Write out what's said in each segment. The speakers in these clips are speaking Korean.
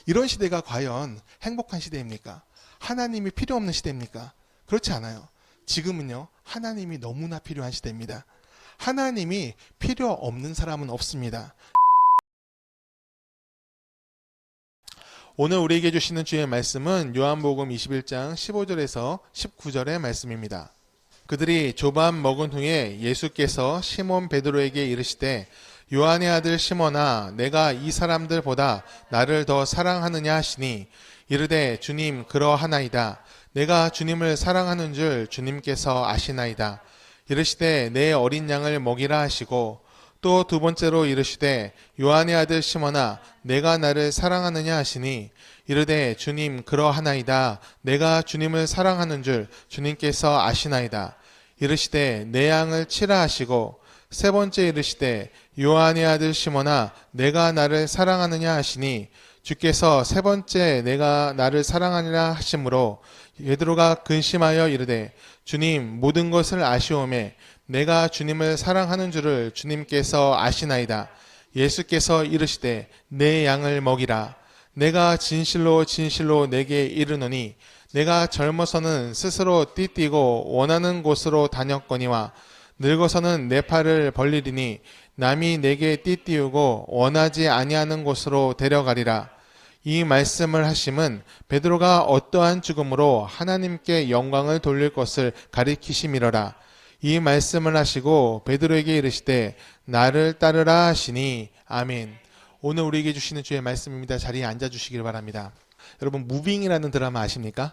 이런 시대가 과연 행복한 시대입니까? 하나님이 필요 없는 시대입니까? 그렇지 않아요. 지금은요, 하나님이 너무나 필요한 시대입니다. 하나님이 필요 없는 사람은 없습니다. 오늘 우리에게 주시는 주의 말씀은 요한복음 21장 15절에서 19절의 말씀입니다. 그들이 조반 먹은 후에 예수께서 시몬 베드로에게 이르시되 요한의 아들 시몬아 내가 이 사람들보다 나를 더 사랑하느냐 하시니 이르되 주님 그러하나이다. 내가 주님을 사랑하는 줄 주님께서 아시나이다. 이르시되 내 어린 양을 먹이라 하시고 또 두 번째로 이르시되 요한의 아들 시몬아 내가 나를 사랑하느냐 하시니 이르되 주님 그러하나이다. 내가 주님을 사랑하는 줄 주님께서 아시나이다. 이르시되 내 양을 치라 하시고 세 번째 이르시되 요한의 아들 시몬아 내가 나를 사랑하느냐 하시니 주께서 세 번째 내가 나를 사랑하니라 하심으로 베드로가 근심하여 이르되 주님 모든 것을 아시오매 내가 주님을 사랑하는 줄을 주님께서 아시나이다. 예수께서 이르시되 내 양을 먹이라. 내가 진실로 진실로 내게 이르노니 내가 젊어서는 스스로 띠뛰고 원하는 곳으로 다녔거니와 늙어서는 내 팔을 벌리리니 남이 내게 띠띠우고 원하지 아니하는 곳으로 데려가리라. 이 말씀을 하심은 베드로가 어떠한 죽음으로 하나님께 영광을 돌릴 것을 가리키심이러라. 이 말씀을 하시고 베드로에게 이르시되 나를 따르라 하시니 아멘. 오늘 우리에게 주시는 주의 말씀입니다. 자리에 앉아주시길 바랍니다. 여러분 무빙이라는 드라마 아십니까?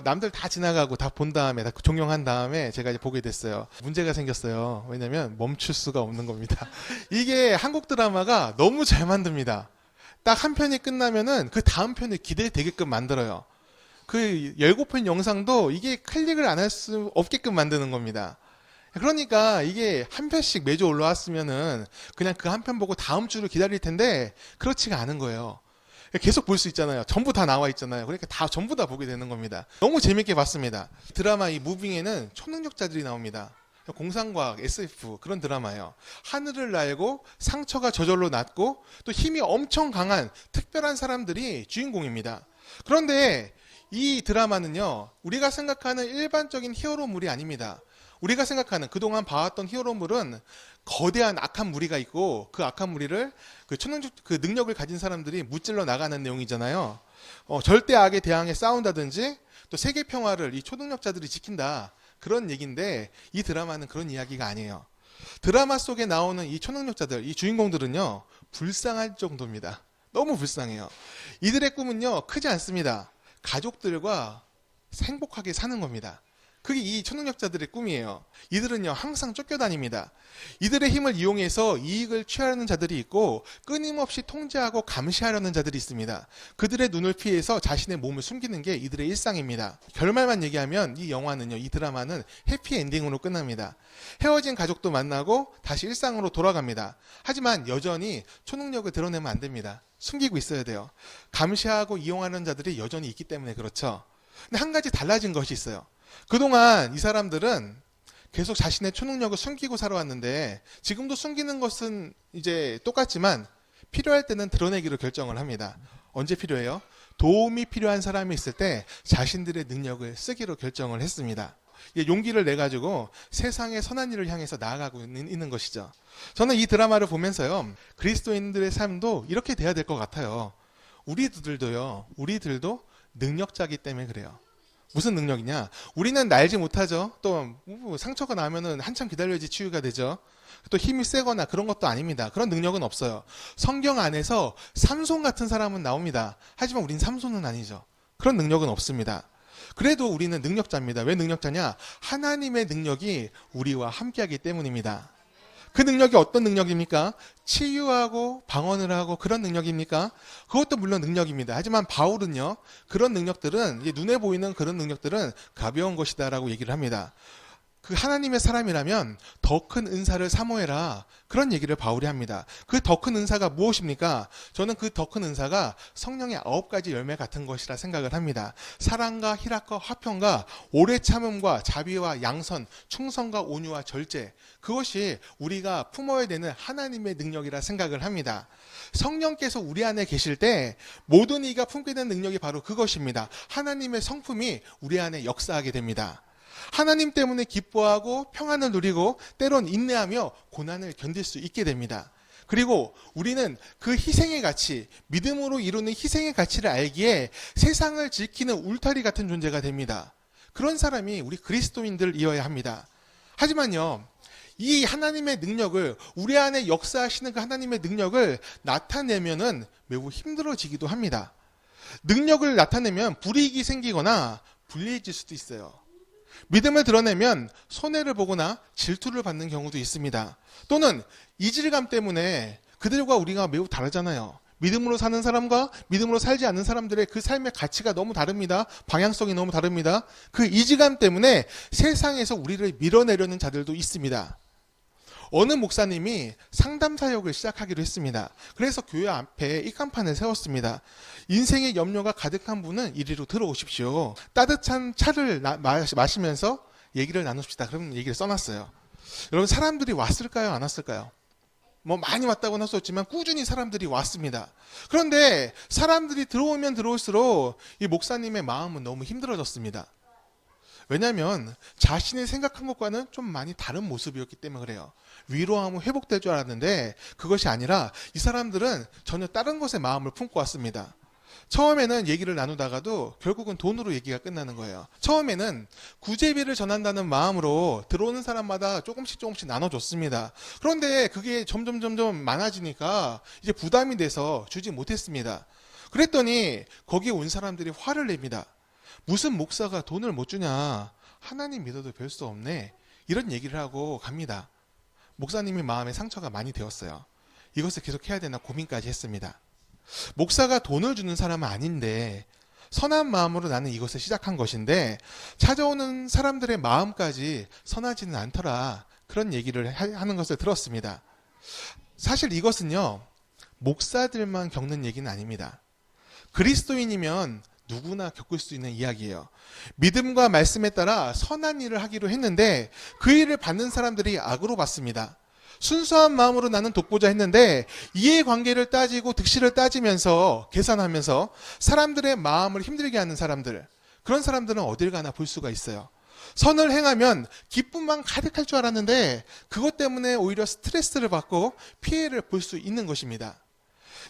남들 다 지나가고 다 본 다음에 다 종영한 다음에 제가 이제 보게 됐어요. 문제가 생겼어요. 왜냐면 멈출 수가 없는 겁니다. 이게 한국 드라마가 너무 잘 만듭니다. 딱 한 편이 끝나면은 그 다음 편을 기대되게끔 만들어요. 그 예고편 영상도 이게 클릭을 안 할 수 없게끔 만드는 겁니다. 그러니까 이게 한 편씩 매주 올라왔으면은 그냥 그 한 편 보고 다음 주를 기다릴 텐데 그렇지가 않은 거예요. 계속 볼 수 있잖아요. 전부 다 나와 있잖아요. 그러니까 다 전부 다 보게 되는 겁니다. 너무 재밌게 봤습니다. 드라마 이 무빙에는 초능력자들이 나옵니다. 공상과학, SF 그런 드라마예요. 하늘을 날고 상처가 저절로 낫고 또 힘이 엄청 강한 특별한 사람들이 주인공입니다. 그런데 이 드라마는요, 우리가 생각하는 일반적인 히어로물이 아닙니다. 우리가 생각하는 그동안 봐왔던 히어로물은 거대한 악한 무리가 있고 그 악한 무리를 그 능력을 가진 사람들이 무찔러 나가는 내용이잖아요. 절대 악에 대항해 싸운다든지 또 세계 평화를 이 초능력자들이 지킨다. 그런 얘기인데 이 드라마는 그런 이야기가 아니에요. 드라마 속에 나오는 이 초능력자들, 이 주인공들은요, 불쌍할 정도입니다. 너무 불쌍해요. 이들의 꿈은요, 크지 않습니다. 가족들과 행복하게 사는 겁니다. 그게 이 초능력자들의 꿈이에요. 이들은요 항상 쫓겨다닙니다. 이들의 힘을 이용해서 이익을 취하려는 자들이 있고 끊임없이 통제하고 감시하려는 자들이 있습니다. 그들의 눈을 피해서 자신의 몸을 숨기는 게 이들의 일상입니다. 결말만 얘기하면 이 영화는요, 이 드라마는 해피엔딩으로 끝납니다. 헤어진 가족도 만나고 다시 일상으로 돌아갑니다. 하지만 여전히 초능력을 드러내면 안 됩니다. 숨기고 있어야 돼요. 감시하고 이용하는 자들이 여전히 있기 때문에 그렇죠. 근데 한 가지 달라진 것이 있어요. 그동안 이 사람들은 계속 자신의 초능력을 숨기고 살아왔는데 지금도 숨기는 것은 이제 똑같지만 필요할 때는 드러내기로 결정을 합니다. 언제 필요해요? 도움이 필요한 사람이 있을 때 자신들의 능력을 쓰기로 결정을 했습니다. 용기를 내가지고 세상의 선한 일을 향해서 나아가고 있는 것이죠. 저는 이 드라마를 보면서요, 그리스도인들의 삶도 이렇게 돼야 될 것 같아요. 우리들도 능력자이기 때문에 그래요. 무슨 능력이냐? 우리는 날지 못하죠. 또 상처가 나면은 한참 기다려야지 치유가 되죠. 또 힘이 세거나 그런 것도 아닙니다. 그런 능력은 없어요. 성경 안에서 삼손 같은 사람은 나옵니다. 하지만 우린 삼손은 아니죠. 그런 능력은 없습니다. 그래도 우리는 능력자입니다. 왜 능력자냐? 하나님의 능력이 우리와 함께하기 때문입니다. 그 능력이 어떤 능력입니까? 치유하고 방언을 하고 그런 능력입니까? 그것도 물론 능력입니다. 하지만 바울은요, 그런 능력들은, 눈에 보이는 그런 능력들은 가벼운 것이다라고 얘기를 합니다. 그 하나님의 사람이라면 더 큰 은사를 사모해라. 그런 얘기를 바울이 합니다. 그 더 큰 은사가 무엇입니까? 저는 그 더 큰 은사가 성령의 9가지 열매 같은 것이라 생각을 합니다. 사랑과 희락과 화평과 오래 참음과 자비와 양선, 충성과 온유와 절제. 그것이 우리가 품어야 되는 하나님의 능력이라 생각을 합니다. 성령께서 우리 안에 계실 때 모든 이가 품게 된 능력이 바로 그것입니다. 하나님의 성품이 우리 안에 역사하게 됩니다. 하나님 때문에 기뻐하고 평안을 누리고 때론 인내하며 고난을 견딜 수 있게 됩니다. 그리고 우리는 그 희생의 가치, 믿음으로 이루는 희생의 가치를 알기에 세상을 지키는 울타리 같은 존재가 됩니다. 그런 사람이 우리 그리스도인들이어야 합니다. 하지만요, 이 하나님의 능력을, 우리 안에 역사하시는 그 하나님의 능력을 나타내면은 매우 힘들어지기도 합니다. 능력을 나타내면 불이익이 생기거나 불리해질 수도 있어요. 믿음을 드러내면 손해를 보거나 질투를 받는 경우도 있습니다. 또는 이질감 때문에 그들과 우리가 매우 다르잖아요. 믿음으로 사는 사람과 믿음으로 살지 않는 사람들의 그 삶의 가치가 너무 다릅니다. 방향성이 너무 다릅니다. 그 이질감 때문에 세상에서 우리를 밀어내려는 자들도 있습니다. 어느 목사님이 상담 사역을 시작하기로 했습니다. 그래서 교회 앞에 입간판을 세웠습니다. 인생의 염려가 가득한 분은 이리로 들어오십시오. 따뜻한 차를 마시면서 얘기를 나눕시다. 그럼 얘기를 써놨어요. 여러분, 사람들이 왔을까요? 안 왔을까요? 뭐 많이 왔다고는 할 수 없지만 꾸준히 사람들이 왔습니다. 그런데 사람들이 들어오면 들어올수록 이 목사님의 마음은 너무 힘들어졌습니다. 왜냐하면 자신이 생각한 것과는 좀 많이 다른 모습이었기 때문에 그래요. 위로하면 회복될 줄 알았는데 그것이 아니라 이 사람들은 전혀 다른 것에 마음을 품고 왔습니다. 처음에는 얘기를 나누다가도 결국은 돈으로 얘기가 끝나는 거예요. 처음에는 구제비를 전한다는 마음으로 들어오는 사람마다 조금씩 나눠줬습니다. 그런데 그게 점점 많아지니까 이제 부담이 돼서 주지 못했습니다. 그랬더니 거기에 온 사람들이 화를 냅니다. 무슨 목사가 돈을 못 주냐, 하나님 믿어도 별 수 없네, 이런 얘기를 하고 갑니다. 목사님의 마음에 상처가 많이 되었어요. 이것을 계속해야 되나 고민까지 했습니다. 목사가 돈을 주는 사람은 아닌데 선한 마음으로 나는 이것을 시작한 것인데 찾아오는 사람들의 마음까지 선하지는 않더라, 그런 얘기를 하는 것을 들었습니다. 사실 이것은요, 목사들만 겪는 얘기는 아닙니다. 그리스도인이면 누구나 겪을 수 있는 이야기예요. 믿음과 말씀에 따라 선한 일을 하기로 했는데 그 일을 받는 사람들이 악으로 받습니다. 순수한 마음으로 나는 돕고자 했는데 이해관계를 따지고 득실을 따지면서 계산하면서 사람들의 마음을 힘들게 하는 사람들, 그런 사람들은 어딜 가나 볼 수가 있어요. 선을 행하면 기쁨만 가득할 줄 알았는데 그것 때문에 오히려 스트레스를 받고 피해를 볼 수 있는 것입니다.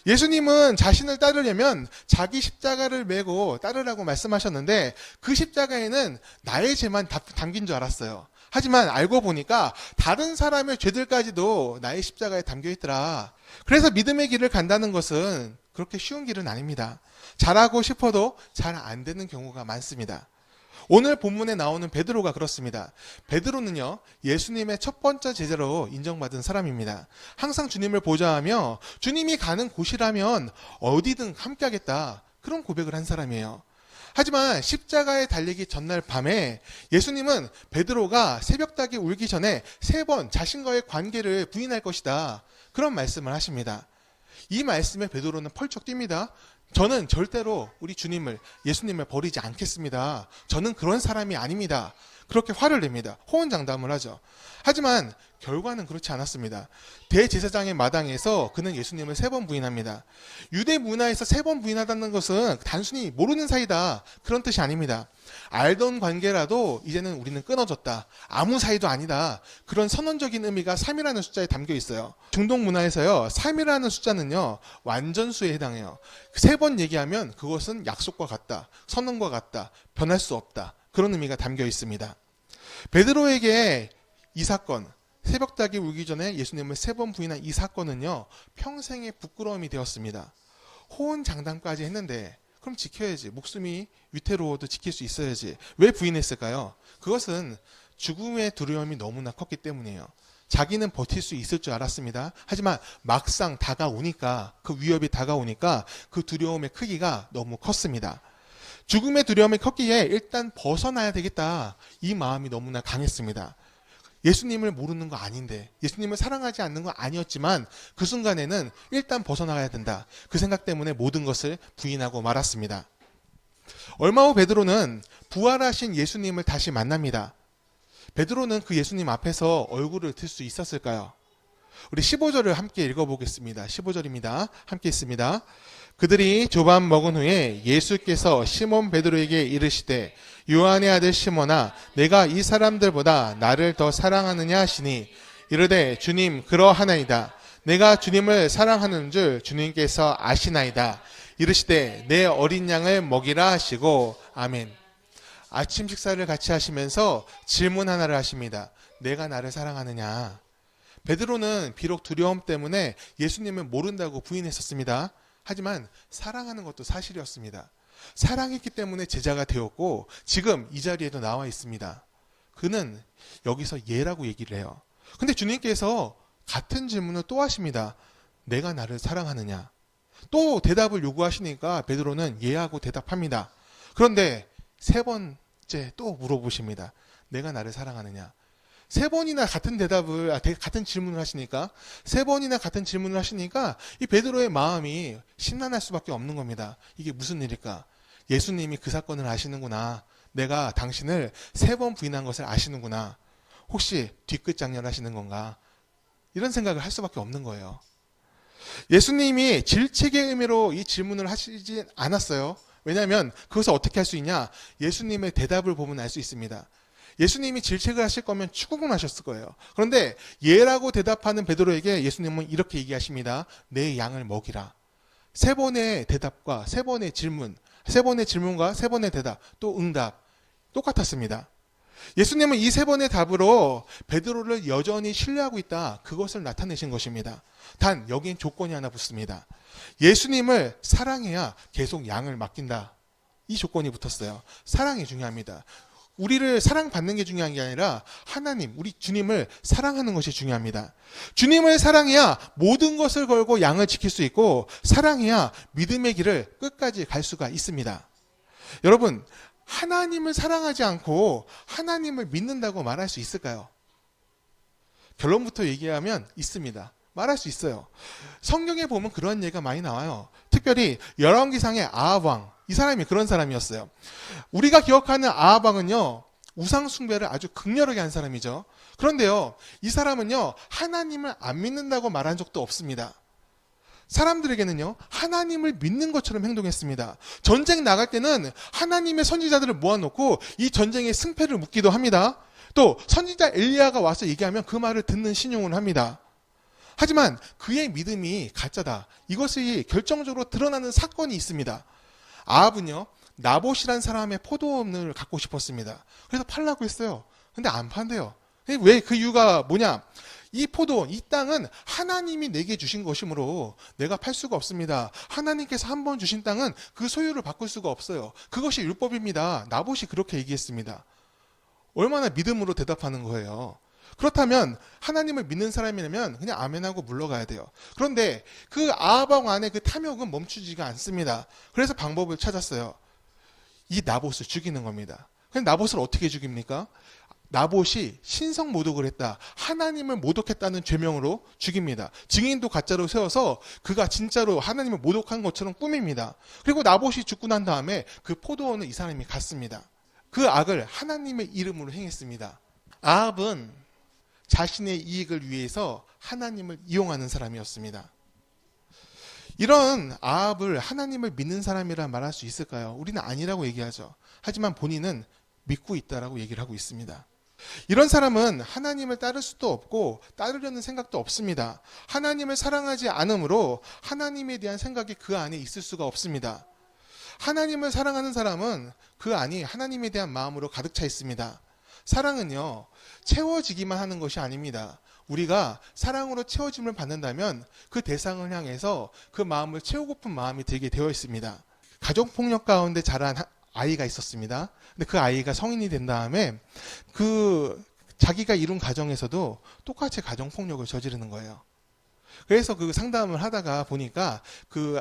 예수님은 자신을 따르려면 자기 십자가를 메고 따르라고 말씀하셨는데 그 십자가에는 나의 죄만 담긴 줄 알았어요. 하지만 알고 보니까 다른 사람의 죄들까지도 나의 십자가에 담겨 있더라. 그래서 믿음의 길을 간다는 것은 그렇게 쉬운 길은 아닙니다. 잘하고 싶어도 잘 안 되는 경우가 많습니다. 오늘 본문에 나오는 베드로가 그렇습니다. 베드로는요, 예수님의 첫 번째 제자로 인정받은 사람입니다. 항상 주님을 보좌하며 주님이 가는 곳이라면 어디든 함께하겠다, 그런 고백을 한 사람이에요. 하지만 십자가에 달리기 전날 밤에 예수님은 베드로가 새벽닭이 울기 전에 3번 자신과의 관계를 부인할 것이다, 그런 말씀을 하십니다. 이 말씀에 베드로는 펄쩍 뜁니다. 저는 절대로 우리 주님을, 예수님을 버리지 않겠습니다. 저는 그런 사람이 아닙니다. 그렇게 화를 냅니다. 호언장담을 하죠. 하지만 결과는 그렇지 않았습니다. 대제사장의 마당에서 그는 예수님을 3번 부인합니다. 유대 문화에서 3번 부인하다는 것은 단순히 모르는 사이다, 그런 뜻이 아닙니다. 알던 관계라도 이제는 우리는 끊어졌다, 아무 사이도 아니다, 그런 선언적인 의미가 3이라는 숫자에 담겨 있어요. 중동 문화에서요, 3이라는 숫자는요, 완전수에 해당해요. 3번 얘기하면 그것은 약속과 같다, 선언과 같다, 변할 수 없다, 그런 의미가 담겨 있습니다. 베드로에게 이 사건, 새벽닭이 울기 전에 예수님을 3번 부인한 이 사건은요, 평생의 부끄러움이 되었습니다. 호언장담까지 했는데 그럼 지켜야지, 목숨이 위태로워도 지킬 수 있어야지, 왜 부인했을까요? 그것은 죽음의 두려움이 너무나 컸기 때문이에요. 자기는 버틸 수 있을 줄 알았습니다. 하지만 막상 다가오니까, 그 위협이 다가오니까 그 두려움의 크기가 너무 컸습니다. 죽음의 두려움이 컸기에 일단 벗어나야 되겠다, 이 마음이 너무나 강했습니다. 예수님을 모르는 거 아닌데, 예수님을 사랑하지 않는 거 아니었지만 그 순간에는 일단 벗어나가야 된다. 그 생각 때문에 모든 것을 부인하고 말았습니다. 얼마 후 베드로는 부활하신 예수님을 다시 만납니다. 베드로는 그 예수님 앞에서 얼굴을 들 수 있었을까요? 우리 15절을 함께 읽어보겠습니다. 15절입니다. 함께 있습니다. 그들이 조반 먹은 후에 예수께서 시몬 베드로에게 이르시되 요한의 아들 시몬아 내가 이 사람들보다 나를 더 사랑하느냐 하시니 이르되 주님 그러하나이다. 내가 주님을 사랑하는 줄 주님께서 아시나이다. 이르시되 내 어린 양을 먹이라 하시고 아멘. 아침 식사를 같이 하시면서 질문 하나를 하십니다. 내가 나를 사랑하느냐? 베드로는 비록 두려움 때문에 예수님을 모른다고 부인했었습니다. 하지만 사랑하는 것도 사실이었습니다. 사랑했기 때문에 제자가 되었고 지금 이 자리에도 나와 있습니다. 그는 여기서 예라고 얘기를 해요. 근데 주님께서 같은 질문을 또 하십니다. 내가 나를 사랑하느냐? 또 대답을 요구하시니까 베드로는 예하고 대답합니다. 그런데 세 번째 또 물어보십니다. 내가 나를 사랑하느냐? 세 번이나 같은 같은 질문을 하시니까, 세 번이나 같은 질문을 하시니까 이 베드로의 마음이 심란할 수밖에 없는 겁니다. 이게 무슨 일일까? 예수님이 그 사건을 아시는구나. 내가 당신을 세 번 부인한 것을 아시는구나. 혹시 뒤끝 장렬하시는 건가? 이런 생각을 할 수밖에 없는 거예요. 예수님이 질책의 의미로 이 질문을 하시지 않았어요. 왜냐하면 그것을 어떻게 할 수 있냐? 예수님의 대답을 보면 알 수 있습니다. 예수님이 질책을 하실 거면 추궁을 하셨을 거예요. 그런데 예라고 대답하는 베드로에게 예수님은 이렇게 얘기하십니다. 내 양을 먹이라. 세 번의 대답과 세 번의 질문, 세 번의 질문과 세 번의 대답, 또 응답 똑같았습니다. 예수님은 이 세 번의 답으로 베드로를 여전히 신뢰하고 있다. 그것을 나타내신 것입니다. 단 여기엔 조건이 하나 붙습니다. 예수님을 사랑해야 계속 양을 맡긴다. 이 조건이 붙었어요. 사랑이 중요합니다. 우리를 사랑받는 게 중요한 게 아니라 하나님, 우리 주님을 사랑하는 것이 중요합니다. 주님을 사랑해야 모든 것을 걸고 양을 지킬 수 있고 사랑해야 믿음의 길을 끝까지 갈 수가 있습니다. 여러분, 하나님을 사랑하지 않고 하나님을 믿는다고 말할 수 있을까요? 결론부터 얘기하면 있습니다. 말할 수 있어요. 성경에 보면 그런 예가 많이 나와요. 특별히 열왕기상의 아합 왕, 이 사람이 그런 사람이었어요. 우리가 기억하는 아합 왕은요, 우상 숭배를 아주 극렬하게 한 사람이죠. 그런데요, 이 사람은요, 하나님을 안 믿는다고 말한 적도 없습니다. 사람들에게는요, 하나님을 믿는 것처럼 행동했습니다. 전쟁 나갈 때는 하나님의 선지자들을 모아놓고 이 전쟁의 승패를 묻기도 합니다. 또 선지자 엘리야가 와서 얘기하면 그 말을 듣는 신용을 합니다. 하지만 그의 믿음이 가짜다. 이것이 결정적으로 드러나는 사건이 있습니다. 아합은요, 나봇이란 사람의 포도원을 갖고 싶었습니다. 그래서 팔라고 했어요. 근데 안 판대요. 왜? 그 이유가 뭐냐? 이 포도원, 이 땅은 하나님이 내게 주신 것이므로 내가 팔 수가 없습니다. 하나님께서 한 번 주신 땅은 그 소유를 바꿀 수가 없어요. 그것이 율법입니다. 나봇이 그렇게 얘기했습니다. 얼마나 믿음으로 대답하는 거예요. 그렇다면 하나님을 믿는 사람이라면 그냥 아멘하고 물러가야 돼요. 그런데 그 아합 왕 안에 그 탐욕은 멈추지가 않습니다. 그래서 방법을 찾았어요. 이 나봇을 죽이는 겁니다. 그럼 나봇을 어떻게 죽입니까? 나봇이 신성 모독을 했다. 하나님을 모독했다는 죄명으로 죽입니다. 증인도 가짜로 세워서 그가 진짜로 하나님을 모독한 것처럼 꾸밉니다. 그리고 나봇이 죽고 난 다음에 그 포도원을 이 사람이 갔습니다. 그 악을 하나님의 이름으로 행했습니다. 아합은 자신의 이익을 위해서 하나님을 이용하는 사람이었습니다. 이런 아합을 하나님을 믿는 사람이라 말할 수 있을까요? 우리는 아니라고 얘기하죠. 하지만 본인은 믿고 있다라고 얘기를 하고 있습니다. 이런 사람은 하나님을 따를 수도 없고 따르려는 생각도 없습니다. 하나님을 사랑하지 않으므로 하나님에 대한 생각이 그 안에 있을 수가 없습니다. 하나님을 사랑하는 사람은 그 안이 하나님에 대한 마음으로 가득 차 있습니다. 사랑은요, 채워지기만 하는 것이 아닙니다. 우리가 사랑으로 채워짐을 받는다면 그 대상을 향해서 그 마음을 채우고픈 마음이 들게 되어 있습니다. 가정폭력 가운데 자란 아이가 있었습니다. 근데 그 아이가 성인이 된 다음에 자기가 이룬 가정에서도 똑같이 가정폭력을 저지르는 거예요. 그래서 그 상담을 하다가 보니까 그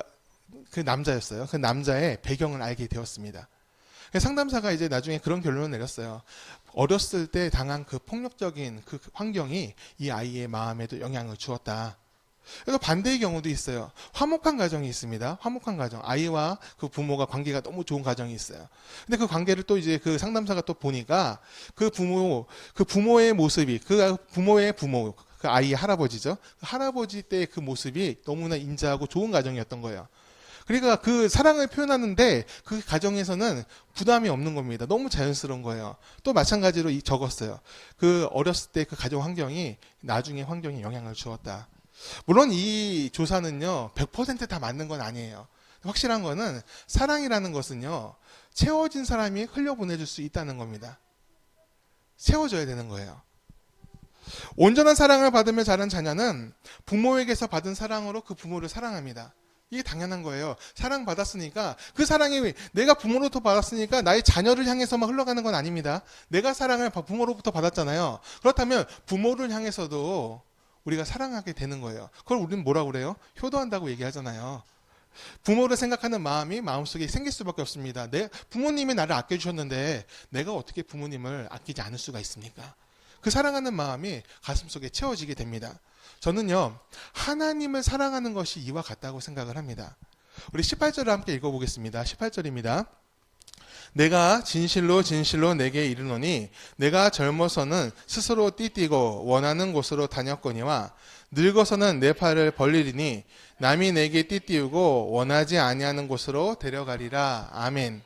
남자였어요. 그 남자의 배경을 알게 되었습니다. 상담사가 이제 나중에 그런 결론을 내렸어요. 어렸을 때 당한 그 폭력적인 그 환경이 이 아이의 마음에도 영향을 주었다. 그래서 반대의 경우도 있어요. 화목한 가정이 있습니다. 화목한 가정. 아이와 그 부모가 관계가 너무 좋은 가정이 있어요. 근데 그 관계를 또 이제 그 상담사가 또 보니까 그 부모의 모습이, 그 부모의 부모, 그 아이의 할아버지죠. 그 할아버지 때의 그 모습이 너무나 인자하고 좋은 가정이었던 거예요. 그러니까 그 사랑을 표현하는데 그 가정에서는 부담이 없는 겁니다. 너무 자연스러운 거예요. 또 마찬가지로 적었어요. 그 어렸을 때 그 가정 환경이 나중에 환경에 영향을 주었다. 물론 이 조사는요 100%다 맞는 건 아니에요. 확실한 거는 사랑이라는 것은요 채워진 사람이 흘려보내줄 수 있다는 겁니다. 채워져야 되는 거예요. 온전한 사랑을 받으며 자란 자녀는 부모에게서 받은 사랑으로 그 부모를 사랑합니다. 이게 당연한 거예요. 사랑받았으니까 그 사랑이 내가 부모로부터 받았으니까 나의 자녀를 향해서만 흘러가는 건 아닙니다. 내가 사랑을 부모로부터 받았잖아요. 그렇다면 부모를 향해서도 우리가 사랑하게 되는 거예요. 그걸 우리는 뭐라고 그래요? 효도한다고 얘기하잖아요. 부모를 생각하는 마음이 마음속에 생길 수밖에 없습니다. 부모님이 나를 아껴주셨는데 내가 어떻게 부모님을 아끼지 않을 수가 있습니까? 그 사랑하는 마음이 가슴속에 채워지게 됩니다. 저는요 하나님을 사랑하는 것이 이와 같다고 생각을 합니다. 우리 18절을 함께 읽어보겠습니다. 18절입니다. 내가 진실로 진실로 내게 이르노니 내가 젊어서는 스스로 띠띠고 원하는 곳으로 다녔거니와 늙어서는 내 팔을 벌리리니 남이 내게 띠띠우고 원하지 아니하는 곳으로 데려가리라. 아멘.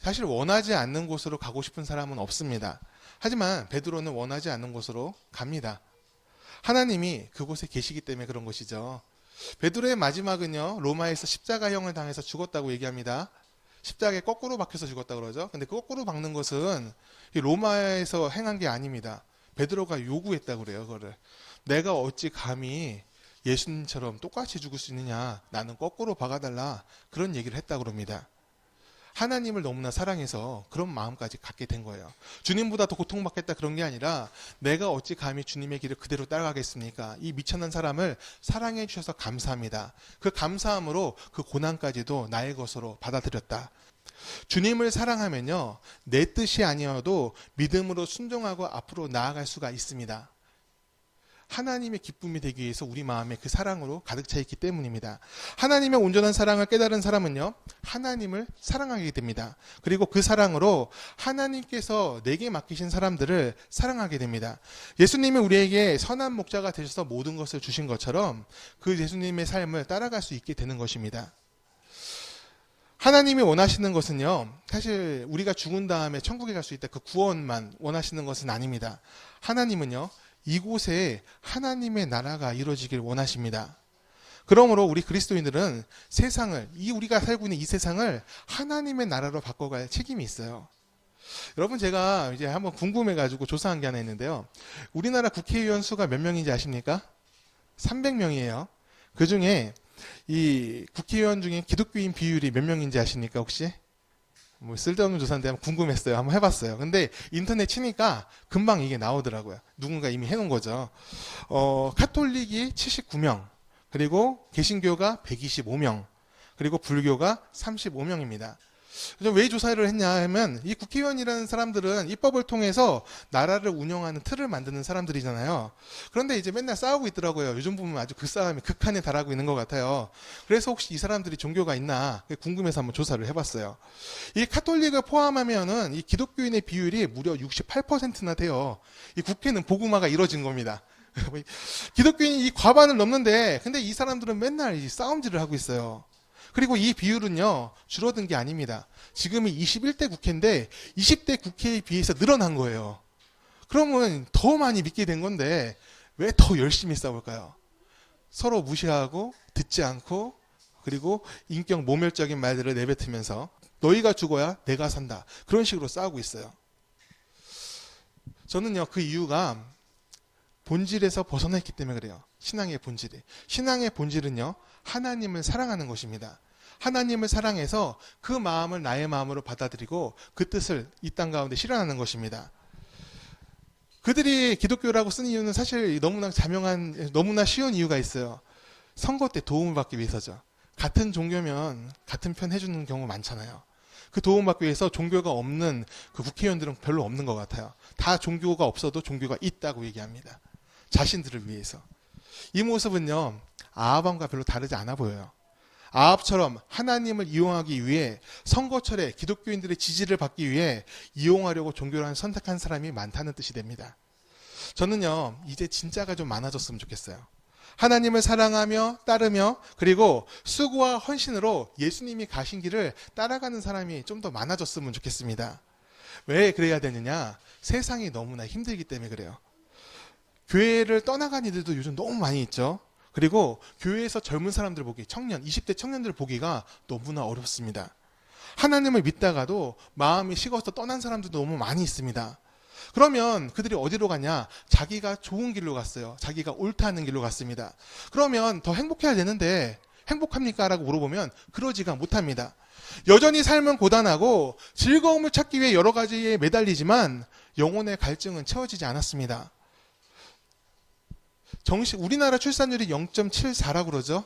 사실 원하지 않는 곳으로 가고 싶은 사람은 없습니다. 하지만 베드로는 원하지 않는 곳으로 갑니다. 하나님이 그곳에 계시기 때문에 그런 것이죠. 베드로의 마지막은요 로마에서 십자가형을 당해서 죽었다고 얘기합니다. 십자가에 거꾸로 박혀서 죽었다고 그러죠. 근데 그 거꾸로 박는 것은 로마에서 행한 게 아닙니다. 베드로가 요구했다고 그래요. 그거를 내가 어찌 감히 예수님처럼 똑같이 죽을 수 있느냐, 나는 거꾸로 박아달라, 그런 얘기를 했다고 그럽니다. 하나님을 너무나 사랑해서 그런 마음까지 갖게 된 거예요. 주님보다 더 고통받겠다 그런 게 아니라 내가 어찌 감히 주님의 길을 그대로 따라가겠습니까? 이 미천한 사람을 사랑해 주셔서 감사합니다. 그 감사함으로 그 고난까지도 나의 것으로 받아들였다. 주님을 사랑하면요 내 뜻이 아니어도 믿음으로 순종하고 앞으로 나아갈 수가 있습니다. 하나님의 기쁨이 되기 위해서 우리 마음에 그 사랑으로 가득 차 있기 때문입니다. 하나님의 온전한 사랑을 깨달은 사람은요 하나님을 사랑하게 됩니다. 그리고 그 사랑으로 하나님께서 내게 맡기신 사람들을 사랑하게 됩니다. 예수님이 우리에게 선한 목자가 되셔서 모든 것을 주신 것처럼 그 예수님의 삶을 따라갈 수 있게 되는 것입니다. 하나님이 원하시는 것은요 사실 우리가 죽은 다음에 천국에 갈 수 있다 그 구원만 원하시는 것은 아닙니다. 하나님은요 이곳에 하나님의 나라가 이루어지길 원하십니다. 그러므로 우리 그리스도인들은 세상을, 우리가 살고 있는 이 세상을 하나님의 나라로 바꿔갈 책임이 있어요. 여러분 제가 이제 한번 궁금해가지고 조사한 게 하나 있는데요. 우리나라 국회의원 수가 몇 명인지 아십니까? 300명이에요. 그 중에 이 국회의원 중에 기독교인 비율이 몇 명인지 아십니까 혹시? 뭐 쓸데없는 조사인데 한번 궁금했어요. 한번 해봤어요. 근데 인터넷 치니까 금방 이게 나오더라고요. 누군가 이미 해놓은 거죠. 카톨릭이 79명, 그리고 개신교가 125명, 그리고 불교가 35명입니다. 왜 조사를 했냐 하면 이 국회의원이라는 사람들은 입법을 통해서 나라를 운영하는 틀을 만드는 사람들이잖아요. 그런데 이제 맨날 싸우고 있더라고요. 요즘 보면 아주 그 싸움이 극한에 달하고 있는 것 같아요. 그래서 혹시 이 사람들이 종교가 있나 궁금해서 한번 조사를 해봤어요. 이 카톨릭을 포함하면은 이 기독교인의 비율이 무려 68%나 돼요. 이 국회는 복음화가 이루어진 겁니다. 기독교인이 이 과반을 넘는데 근데 이 사람들은 맨날 이 싸움질을 하고 있어요. 그리고 이 비율은요 줄어든 게 아닙니다. 지금이 21대 국회인데 20대 국회에 비해서 늘어난 거예요. 그러면 더 많이 믿게 된 건데 왜 더 열심히 싸울까요? 서로 무시하고 듣지 않고 그리고 인격 모멸적인 말들을 내뱉으면서 너희가 죽어야 내가 산다, 그런 식으로 싸우고 있어요. 저는요 그 이유가 본질에서 벗어나 있기 때문에 그래요. 신앙의 본질은요 하나님을 사랑하는 것입니다. 하나님을 사랑해서 그 마음을 나의 마음으로 받아들이고 그 뜻을 이 땅 가운데 실현하는 것입니다. 그들이 기독교라고 쓴 이유는 사실 너무나 쉬운 이유가 있어요. 선거 때 도움을 받기 위해서죠. 같은 종교면 같은 편 해주는 경우 많잖아요. 그 도움받기 위해서 종교가 없는 그 국회의원들은 별로 없는 것 같아요. 다 종교가 없어도 종교가 있다고 얘기합니다. 자신들을 위해서. 이 모습은요, 아합왕과 별로 다르지 않아 보여요. 아합처럼 하나님을 이용하기 위해 선거철에 기독교인들의 지지를 받기 위해 이용하려고 종교를 선택한 사람이 많다는 뜻이 됩니다. 저는요, 이제 진짜가 좀 많아졌으면 좋겠어요. 하나님을 사랑하며 따르며 그리고 수고와 헌신으로 예수님이 가신 길을 따라가는 사람이 좀 더 많아졌으면 좋겠습니다. 왜 그래야 되느냐? 세상이 너무나 힘들기 때문에 그래요. 교회를 떠나간 이들도 요즘 너무 많이 있죠. 그리고 교회에서 젊은 사람들 보기, 20대 청년들 보기가 너무나 어렵습니다. 하나님을 믿다가도 마음이 식어서 떠난 사람들도 너무 많이 있습니다. 그러면 그들이 어디로 가냐? 자기가 좋은 길로 갔어요. 자기가 옳다는 길로 갔습니다. 그러면 더 행복해야 되는데 행복합니까? 라고 물어보면 그러지가 못합니다. 여전히 삶은 고단하고 즐거움을 찾기 위해 여러 가지에 매달리지만 영혼의 갈증은 채워지지 않았습니다. 우리나라 출산율이 0.74라고 그러죠.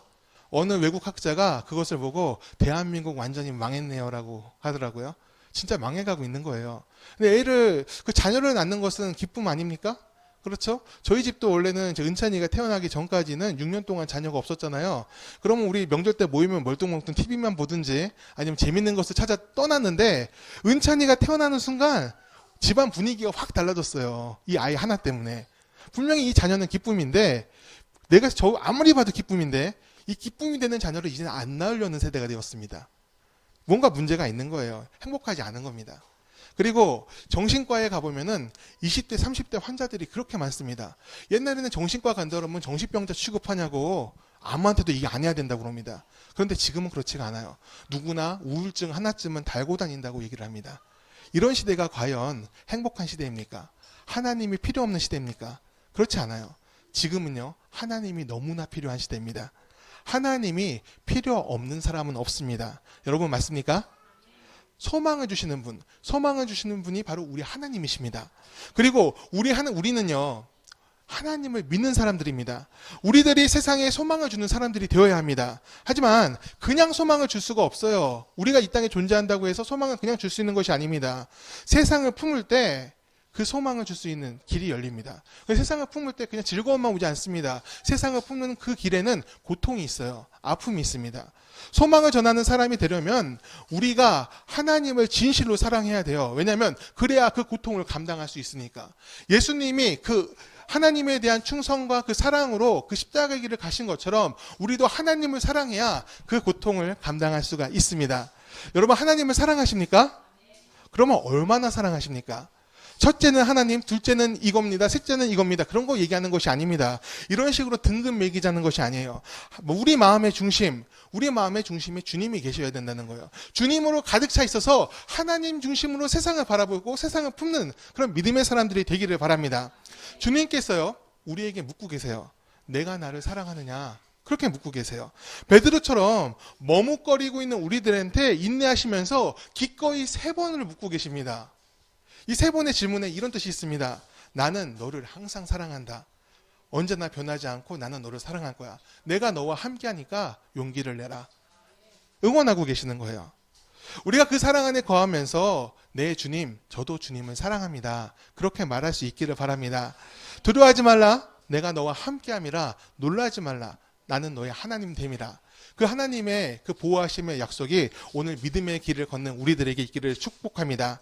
어느 외국 학자가 그것을 보고 대한민국 완전히 망했네요라고 하더라고요. 진짜 망해가고 있는 거예요. 근데 그 자녀를 낳는 것은 기쁨 아닙니까? 그렇죠? 저희 집도 원래는 은찬이가 태어나기 전까지는 6년 동안 자녀가 없었잖아요. 그러면 우리 명절 때 모이면 멀뚱멀뚱 TV만 보든지 아니면 재밌는 것을 찾아 떠났는데 은찬이가 태어나는 순간 집안 분위기가 확 달라졌어요. 이 아이 하나 때문에. 분명히 이 자녀는 기쁨인데 아무리 봐도 기쁨인데 이 기쁨이 되는 자녀를 이제는 안 낳으려는 세대가 되었습니다. 뭔가 문제가 있는 거예요. 행복하지 않은 겁니다. 그리고 정신과에 가보면은 20대, 30대 환자들이 그렇게 많습니다. 옛날에는 정신과 간다 그러면 정신병자 취급하냐고 아무한테도 이게 안 해야 된다고 그럽니다. 그런데 지금은 그렇지가 않아요. 누구나 우울증 하나쯤은 달고 다닌다고 얘기를 합니다. 이런 시대가 과연 행복한 시대입니까? 하나님이 필요 없는 시대입니까? 그렇지 않아요. 지금은요, 하나님이 너무나 필요한 시대입니다. 하나님이 필요 없는 사람은 없습니다. 여러분 맞습니까? 소망을 주시는 분이 바로 우리 하나님이십니다. 그리고 우리는요, 하나님을 믿는 사람들입니다. 우리들이 세상에 소망을 주는 사람들이 되어야 합니다. 하지만 그냥 소망을 줄 수가 없어요. 우리가 이 땅에 존재한다고 해서 소망을 그냥 줄 수 있는 것이 아닙니다. 세상을 품을 때 그 소망을 줄 수 있는 길이 열립니다. 세상을 품을 때 그냥 즐거움만 오지 않습니다. 세상을 품는 그 길에는 고통이 있어요. 아픔이 있습니다. 소망을 전하는 사람이 되려면 우리가 하나님을 진실로 사랑해야 돼요. 왜냐하면 그래야 그 고통을 감당할 수 있으니까. 예수님이 그 하나님에 대한 충성과 그 사랑으로 그 십자가의 길을 가신 것처럼 우리도 하나님을 사랑해야 그 고통을 감당할 수가 있습니다. 여러분 하나님을 사랑하십니까? 그러면 얼마나 사랑하십니까? 첫째는 하나님, 둘째는 이겁니다. 셋째는 이겁니다. 그런 거 얘기하는 것이 아닙니다. 이런 식으로 등급 매기자는 것이 아니에요. 우리 마음의 중심에 주님이 계셔야 된다는 거예요. 주님으로 가득 차 있어서 하나님 중심으로 세상을 바라보고 세상을 품는 그런 믿음의 사람들이 되기를 바랍니다. 주님께서요, 우리에게 묻고 계세요. 내가 나를 사랑하느냐? 그렇게 묻고 계세요. 베드로처럼 머뭇거리고 있는 우리들한테 인내하시면서 기꺼이 3번을 묻고 계십니다. 이 3번의 질문에 이런 뜻이 있습니다. 나는 너를 항상 사랑한다. 언제나 변하지 않고 나는 너를 사랑할 거야. 내가 너와 함께하니까 용기를 내라. 응원하고 계시는 거예요. 우리가 그 사랑 안에 거하면서 네 주님, 저도 주님을 사랑합니다. 그렇게 말할 수 있기를 바랍니다. 두려워하지 말라. 내가 너와 함께함이라. 놀라지 말라. 나는 너의 하나님 됨이라. 그 하나님의 그 보호하심의 약속이 오늘 믿음의 길을 걷는 우리들에게 있기를 축복합니다.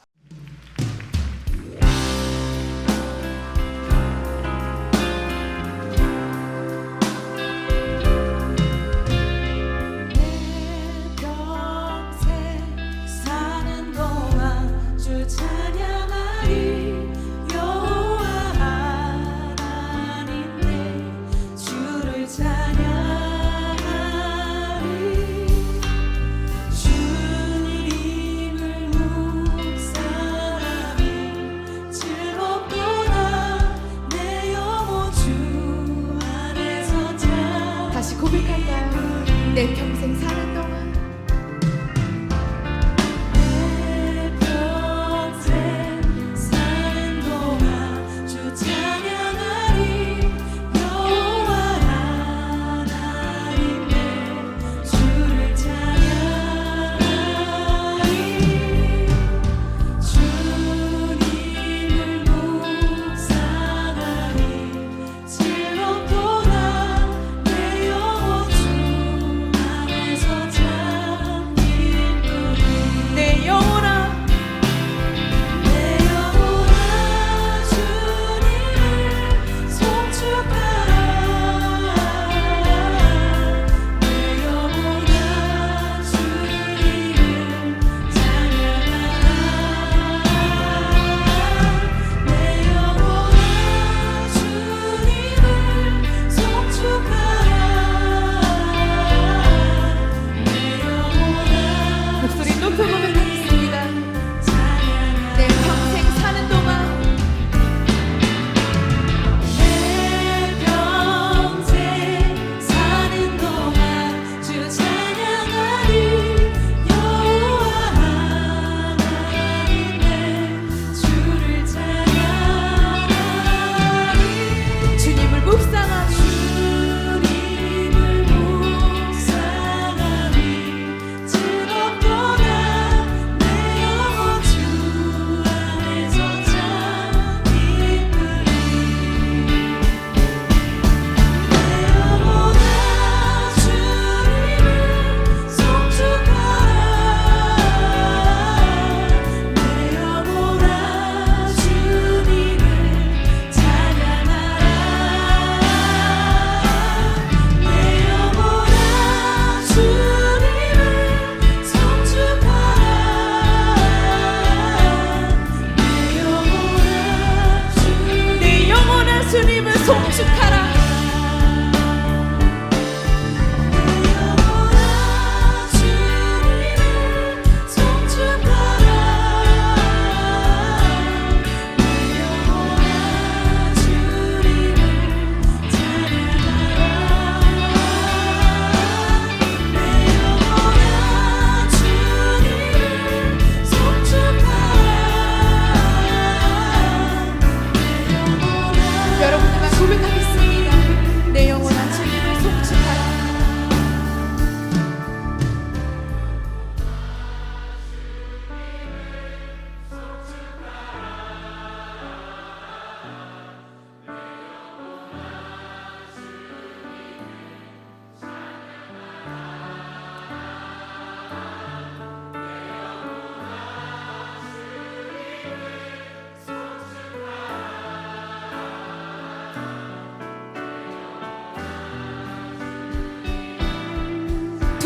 다시 고백할까요? 내 평생 사는 동안 내 평생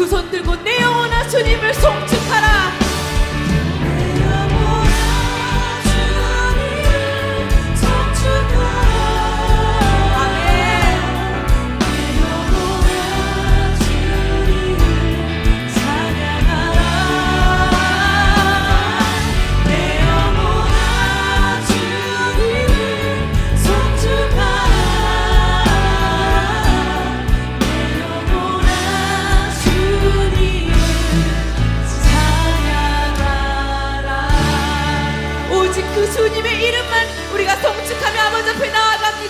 두 손 들고 내 영혼아 주님을 송축하라. 내 영혼아 주님을 송축하라. 아멘. 내 영혼아 주님을 찬양하라. 내 영혼아 주님을 송축하라. 내 영혼아 주님을 찬양하라. 오직 그 주님의 이름만 우리가 송축하며 아버지 앞에 나아갑니다.